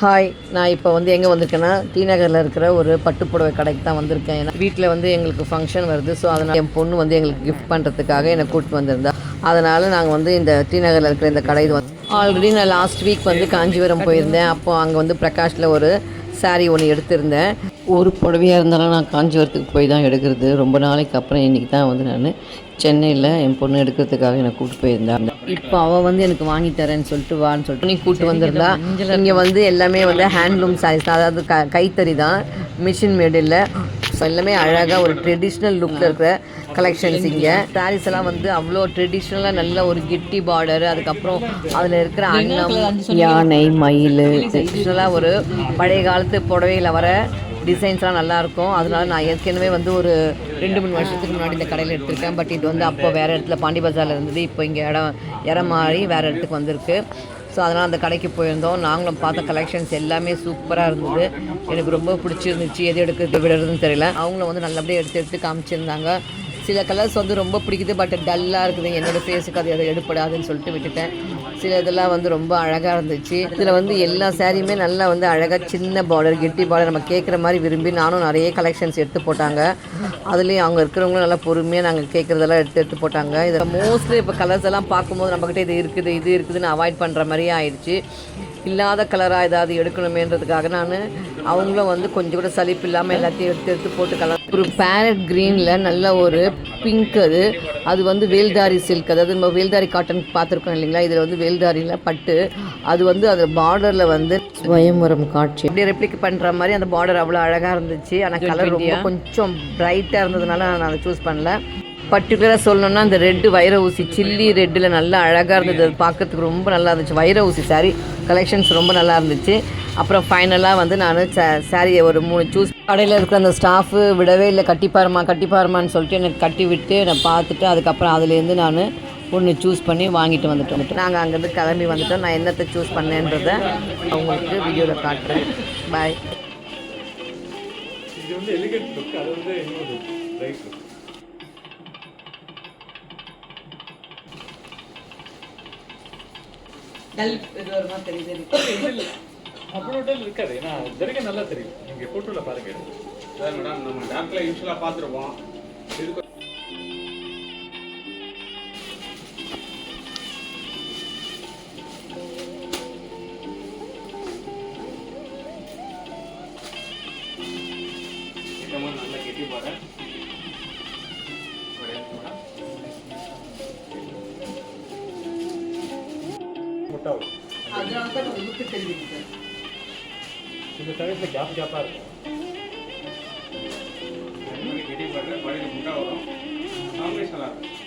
Hi, நான் இப்போ வந்து எங்கே வந்திருக்கேன்னா டி நகரில் இருக்கிற ஒரு பட்டுப்புடவை கடைக்கு தான் வந்திருக்கேன். ஏன்னா வீட்டில் வந்து எங்களுக்கு ஃபங்க்ஷன் வருது. ஸோ அதனால் என் பொண்ணு வந்து எங்களுக்கு கிஃப்ட் பண்ணுறதுக்காக என்னை கூப்பிட்டு வந்திருந்தா. அதனால் நாங்கள் வந்து இந்த டி நகரில் இருக்கிற இந்த கடை ஆல்ரெடி நான் லாஸ்ட் வீக் வந்து காஞ்சிபுரம் போயிருந்தேன். அப்போது அங்கே வந்து பிரகாஷில் ஒரு சாரீ ஒன்று எடுத்திருந்தேன். ஒரு புடவையாக இருந்தாலும் நான் காஞ்சிபுரத்துக்கு போய் தான் எடுக்கிறது. ரொம்ப நாளைக்கு அப்புறம் இன்றைக்கி தான் வந்து நான் சென்னையில் என் பொண்ணு எடுக்கிறதுக்காக என்னை கூப்பிட்டு போயிருந்தேன். இப்போ அவள் வந்து எனக்கு வாங்கி தரேன்னு சொல்லிட்டு வான்னு சொல்லிட்டு நீ கூப்பிட்டு வந்திருந்தா. இங்கே வந்து எல்லாமே வந்து ஹேண்ட்லூம் சாரீஸ் தான், அதாவது கைத்தறி தான், மிஷின் மேட் இல்லை. எல்லாமே அழகாக ஒரு ட்ரெடிஷ்னல் லுக்கில் இருக்கிற கலெக்ஷன்ஸ். இங்கே சாரீஸ் எல்லாம் வந்து அவ்வளோ ட்ரெடிஷ்னலாக நல்ல ஒரு கிட்டி பார்டர், அதுக்கப்புறம் அதில் இருக்கிற அன்னம், யானை, மயில், ட்ரெடிஷ்னலாக ஒரு பழைய காலத்து புடவையில் வர டிசைன்ஸ்லாம் நல்லாயிருக்கும். அதனால நான் ஏற்கனவே வந்து ஒரு 2-3 வருஷத்துக்கு முன்னாடி இந்த கடையில் எடுத்திருக்கேன். பட் இது வந்து அப்போ வேறு இடத்துல பாண்டி பஜாரில் இருந்தது. இப்போ இங்கே இடம் மாறி வேறு இடத்துக்கு வந்திருக்கு. ஸோ அதனால் அந்த கடைக்கு போயிருந்தோம். நாங்களும் பார்த்த கலெக்ஷன்ஸ் எல்லாமே சூப்பராக இருந்தது. எனக்கு ரொம்ப பிடிச்சிருந்துச்சு. எது எடுக்கிறது விடுறதுன்னு தெரியல. அவங்களும் வந்து நல்லபடியாக எடுத்து காமிச்சிருந்தாங்க. சில கலர்ஸ் வந்து ரொம்ப பிடிக்குது, பட் டல்லாக இருக்குது, என்னோடய ஃபேஸுக்கு அது எடுப்படாதுன்னு சொல்லிட்டு விட்டுட்டேன். சில இதெல்லாம் வந்து ரொம்ப அழகாக இருந்துச்சு. இதில் வந்து எல்லா சாரியுமே நல்லா வந்து அழகாக சின்ன பார்டர், கெட்டி பார்டர் நம்ம கேட்குற மாதிரி விரும்பி நானும் நிறைய கலெக்ஷன்ஸ் எடுத்து போட்டாங்க. அதுலேயும் அவங்க இருக்கிறவங்களும் நல்லா பொறுமையாக நாங்கள் கேட்குறதெல்லாம் எடுத்து போட்டாங்க. இதில் மோஸ்ட்லி இப்போ கலர்ஸ் எல்லாம் பார்க்கும்போது நம்மக்கிட்ட இது இருக்குதுன்னு அவாய்ட் பண்ணுற மாதிரியே ஆயிடுச்சு. இல்லாத கலராக ஏதாவது எடுக்கணுமேன்றதுக்காக நான் அவங்களும் வந்து கொஞ்சம் கூட சலிப்பு இல்லாமல் எல்லாத்தையும் எடுத்து போட்டு கலர். ஒரு பேரட் க்ரீனில் நல்ல ஒரு பிங்க், அது வந்து வேல்தாரி சில்க், அதாவது நம்ம வேல்தாரி காட்டன் பார்த்துருக்கோம் இல்லைங்களா. இதில் வந்து வேல்தாரியில் பட்டு, அது வந்து அது பார்டரில் வந்து ஸ்வயம்வரம் காட்சி அப்படியே ரெப்ளிக் பண்ணுற மாதிரி அந்த பார்டர் அவ்வளோ அழகாக இருந்துச்சு. ஆனால் கலர் ரொம்ப கொஞ்சம் ப்ரைட்டாக இருந்ததுனால நான் அதை சூஸ் பண்ணல. பர்டிகுலராக சொல்லணுன்னா அந்த ரெட்டு வைர ஊசி, சில்லி ரெட்டில் நல்லா அழகாக இருந்தது. அது பார்க்கறதுக்கு ரொம்ப நல்லா இருந்துச்சு. வைர ஊசி சாரீ கலெக்ஷன்ஸ் ரொம்ப நல்லா இருந்துச்சு. அப்புறம் ஃபைனலாக வந்து நான் சாரியை ஒரு 3 சூஸ். கடையில் இருக்கிற அந்த ஸ்டாஃபு விடவே இல்லை, கட்டிப்பாருமான்னு சொல்லிட்டு எனக்கு கட்டி விட்டு நான் பார்த்துட்டு அதுக்கப்புறம் அதுலேருந்து நான் ஒன்று சூஸ் பண்ணி வாங்கிட்டு வந்துட்டோம். நாங்கள் அங்கேருந்து கிளம்பி வந்துட்டோம். நான் என்னத்தை சூஸ் பண்ணேன்றதை அவங்களுக்கு வீடியோவில் காட்டுறேன். பாய். இது வந்து எலிகன்ட் லுக், அது வந்து இன்னொரு ரைட் லுக். அவ்வளோ இருக்காது, ஏன்னா ஜரிகை நல்லா தெரியும். நீங்கள் ஃபோட்டோவில் பாருங்க சார். மேடம் நம்ம லேப்ல யூஸ்வலாக பார்த்துருப்போம். நல்லா கெட்டி பாரு. இந்த சைடில் கேப்பாக இருக்கும். கெட்டி பாரு, முட்டை வரும். காம்பினேஷன் நல்லா இருக்கும்.